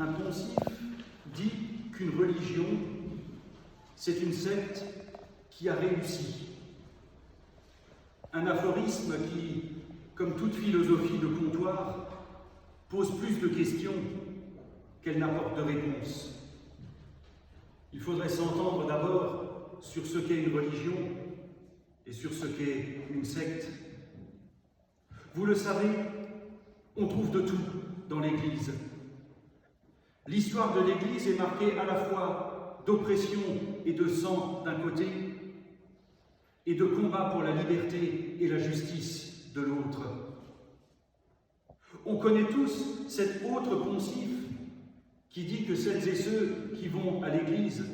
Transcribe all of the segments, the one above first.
un poncif dit qu'une religion, c'est une secte qui a réussi. Un aphorisme qui, comme toute philosophie de comptoir, pose plus de questions qu'elle n'apporte de réponses. Il faudrait s'entendre d'abord sur ce qu'est une religion et sur ce qu'est une secte. Vous le savez, on trouve de tout dans l'Église. L'histoire de l'Église est marquée à la fois d'oppression et de sang d'un côté, et de combat pour la liberté et la justice de l'autre. On connaît tous cet autre poncif qui dit que celles et ceux qui vont à l'Église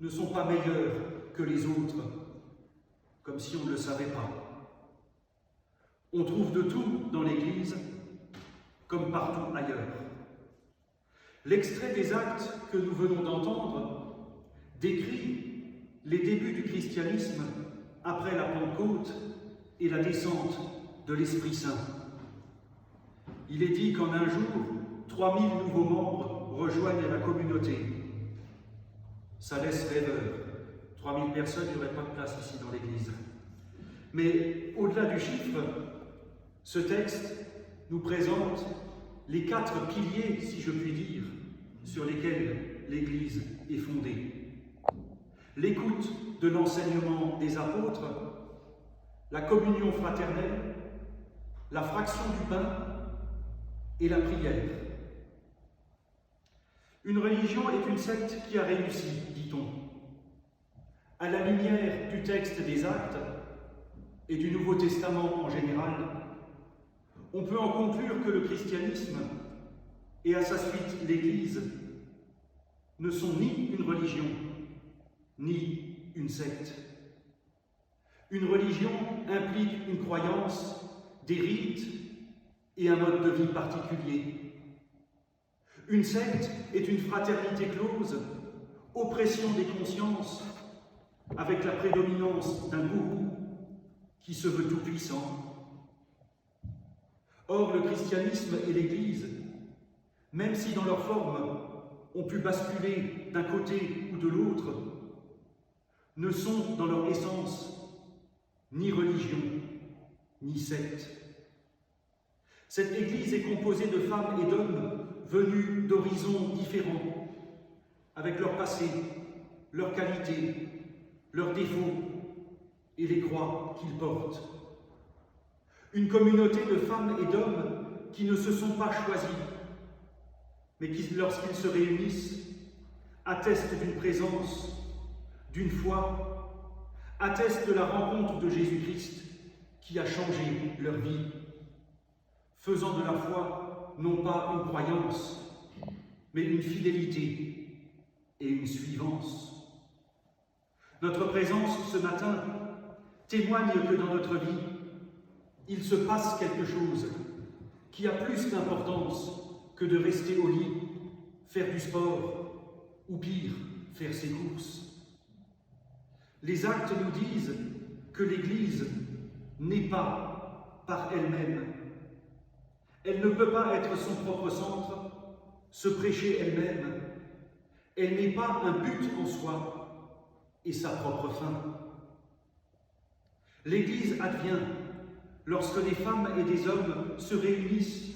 ne sont pas meilleurs que les autres, comme si on ne le savait pas. On trouve de tout dans l'Église, comme partout ailleurs. L'extrait des Actes que nous venons d'entendre décrit les débuts du christianisme après la Pentecôte et la descente de l'Esprit Saint. Il est dit qu'en un jour, 3000 nouveaux membres rejoignent la communauté. Ça laisse rêveur. 3000 personnes, il n'y aurait pas de place ici dans l'Église. Mais au-delà du chiffre, ce texte nous présente les 4 piliers, si je puis dire, sur lesquels l'Église est fondée. L'écoute de l'enseignement des apôtres, la communion fraternelle, la fraction du pain et la prière. Une religion est une secte qui a réussi, dit-on. À la lumière du texte des Actes et du Nouveau Testament en général, on peut en conclure que le christianisme et à sa suite l'Église ne sont ni une religion, ni une secte. Une religion implique une croyance, des rites et un mode de vie particulier. Une secte est une fraternité close, oppression des consciences, avec la prédominance d'un gourou qui se veut tout-puissant. Or, le christianisme et l'Église, même si dans leur forme ont pu basculer d'un côté ou de l'autre, ne sont dans leur essence ni religion, ni secte. Cette Église est composée de femmes et d'hommes venus d'horizons différents, avec leur passé, leurs qualités, leurs défauts et les croix qu'ils portent. Une communauté de femmes et d'hommes qui ne se sont pas choisis, mais qui, lorsqu'ils se réunissent, attestent d'une présence, d'une foi, attestent de la rencontre de Jésus-Christ qui a changé leur vie, faisant de la foi non pas une croyance, mais une fidélité et une suivance. Notre présence ce matin témoigne que dans notre vie, il se passe quelque chose qui a plus d'importance que de rester au lit, faire du sport, ou pire, faire ses courses. Les Actes nous disent que l'Église n'est pas par elle-même. Elle ne peut pas être son propre centre, se prêcher elle-même. Elle n'est pas un but en soi et sa propre fin. L'Église advient lorsque des femmes et des hommes se réunissent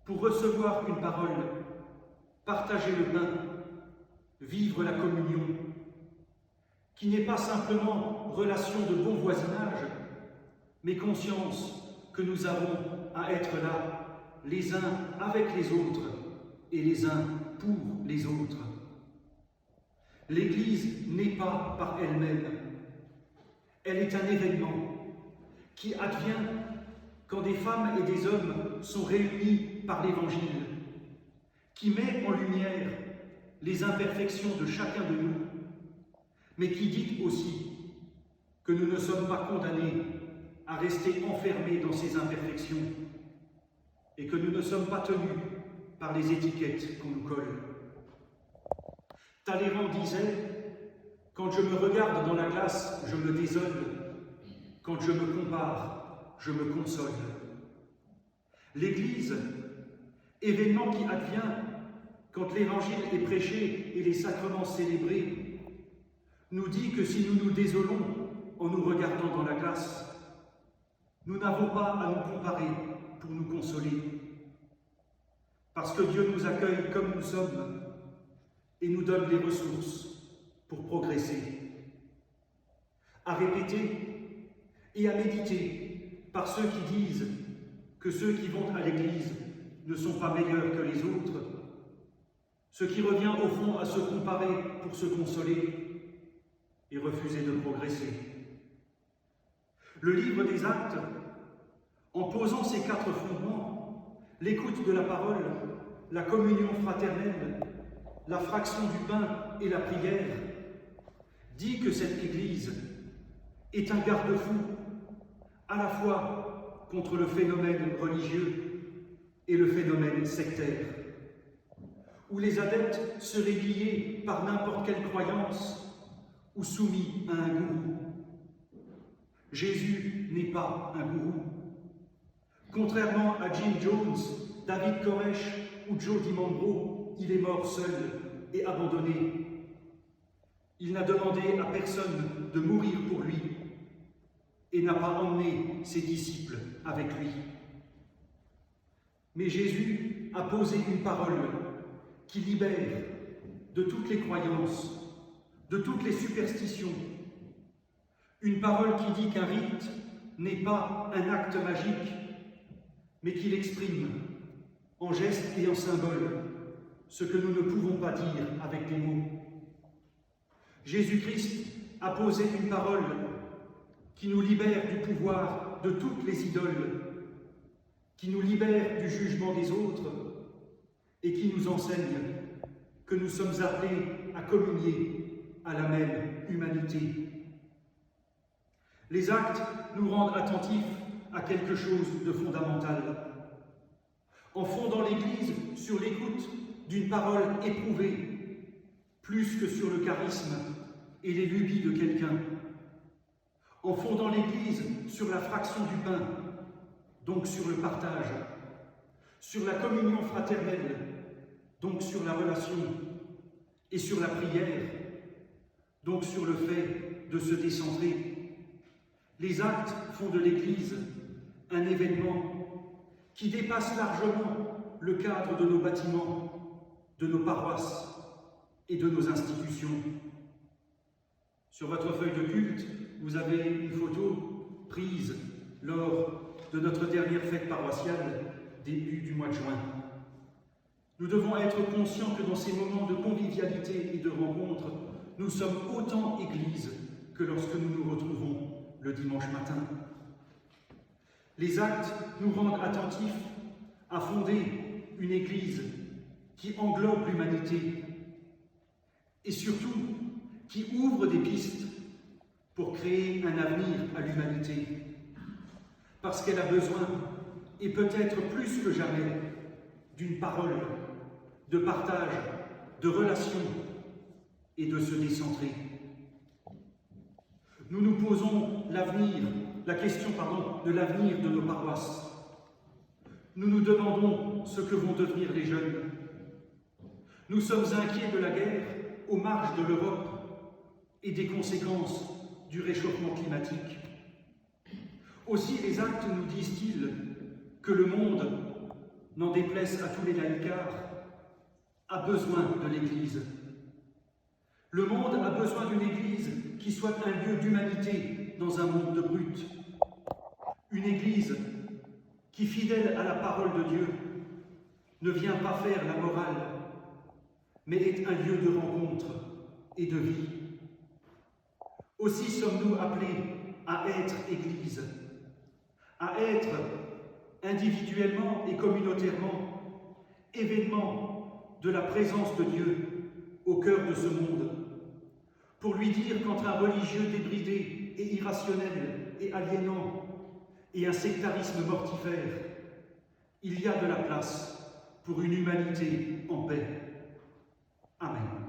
pour recevoir une parole, partager le pain, vivre la communion, qui n'est pas simplement relation de bon voisinage, mais conscience que nous avons à être là, les uns avec les autres et les uns pour les autres. L'Église n'est pas par elle-même. Elle est un événement qui advient quand des femmes et des hommes sont réunis par l'Évangile, qui met en lumière les imperfections de chacun de nous, mais qui dit aussi que nous ne sommes pas condamnés à rester enfermés dans ces imperfections et que nous ne sommes pas tenus par les étiquettes qu'on nous colle. Talleyrand disait « Quand je me regarde dans la glace, je me désole. Quand je me compare, je me console. » L'Église, événement qui advient quand l'Évangile est prêché et les sacrements célébrés, nous dit que si nous nous désolons en nous regardant dans la glace, nous n'avons pas à nous comparer pour nous consoler, parce que Dieu nous accueille comme nous sommes et nous donne les ressources pour progresser. À répéter et à méditer par ceux qui disent que ceux qui vont à l'Église ne sont pas meilleurs que les autres, ce qui revient au fond à se comparer pour se consoler et refuser de progresser. Le livre des Actes, en posant ces 4 fondements, l'écoute de la parole, la communion fraternelle, la fraction du pain et la prière, dit que cette Église est un garde-fou à la fois contre le phénomène religieux et le phénomène sectaire, où les adeptes seraient liés par n'importe quelle croyance ou soumis à un gourou. Jésus n'est pas un gourou. Contrairement à Jim Jones, David Koresh ou Joe DiMambro, il est mort seul et abandonné. Il n'a demandé à personne de mourir pour lui et n'a pas emmené ses disciples avec lui. Mais Jésus a posé une parole qui libère de toutes les croyances, de toutes les superstitions. Une parole qui dit qu'un rite n'est pas un acte magique, mais qu'il exprime en gestes et en symboles ce que nous ne pouvons pas dire avec des mots. Jésus-Christ a posé une parole qui nous libère du pouvoir de toutes les idoles, qui nous libère du jugement des autres et qui nous enseigne que nous sommes appelés à communier à la même humanité. Les actes nous rendent attentifs à quelque chose de fondamental. En fondant l'Église sur l'écoute d'une parole éprouvée, plus que sur le charisme et les lubies de quelqu'un. En fondant l'Église sur la fraction du pain, donc sur le partage, sur la communion fraternelle, donc sur la relation, et sur la prière, donc sur le fait de se décentrer. Les actes font de l'Église un événement qui dépasse largement le cadre de nos bâtiments, de nos paroisses et de nos institutions. Sur votre feuille de culte, vous avez une photo prise lors de notre dernière fête paroissiale, début du mois de juin. Nous devons être conscients que dans ces moments de convivialité et de rencontre, nous sommes autant Église que lorsque nous nous retrouvons le dimanche matin. Les actes nous rendent attentifs à fonder une Église qui englobe l'humanité et surtout qui ouvre des pistes pour créer un avenir à l'humanité. Parce qu'elle a besoin, et peut-être plus que jamais, d'une parole, de partage, de relation et de se décentrer. Nous nous posons la question de l'avenir de nos paroisses. Nous nous demandons ce que vont devenir les jeunes. Nous sommes inquiets de la guerre aux marges de l'Europe et des conséquences du réchauffement climatique. Aussi les actes nous disent-ils que le monde, n'en déplaise à tous les laïcards, a besoin de l'Église. Le monde a besoin d'une Église qui soit un lieu d'humanité dans un monde de brutes. Une Église qui, fidèle à la parole de Dieu, ne vient pas faire la morale, mais est un lieu de rencontre et de vie. Aussi sommes-nous appelés à être Église, à être individuellement et communautairement événement de la présence de Dieu au cœur de ce monde, pour lui dire qu'entre un religieux débridé et irrationnel et aliénant et un sectarisme mortifère, il y a de la place pour une humanité en paix. Amen.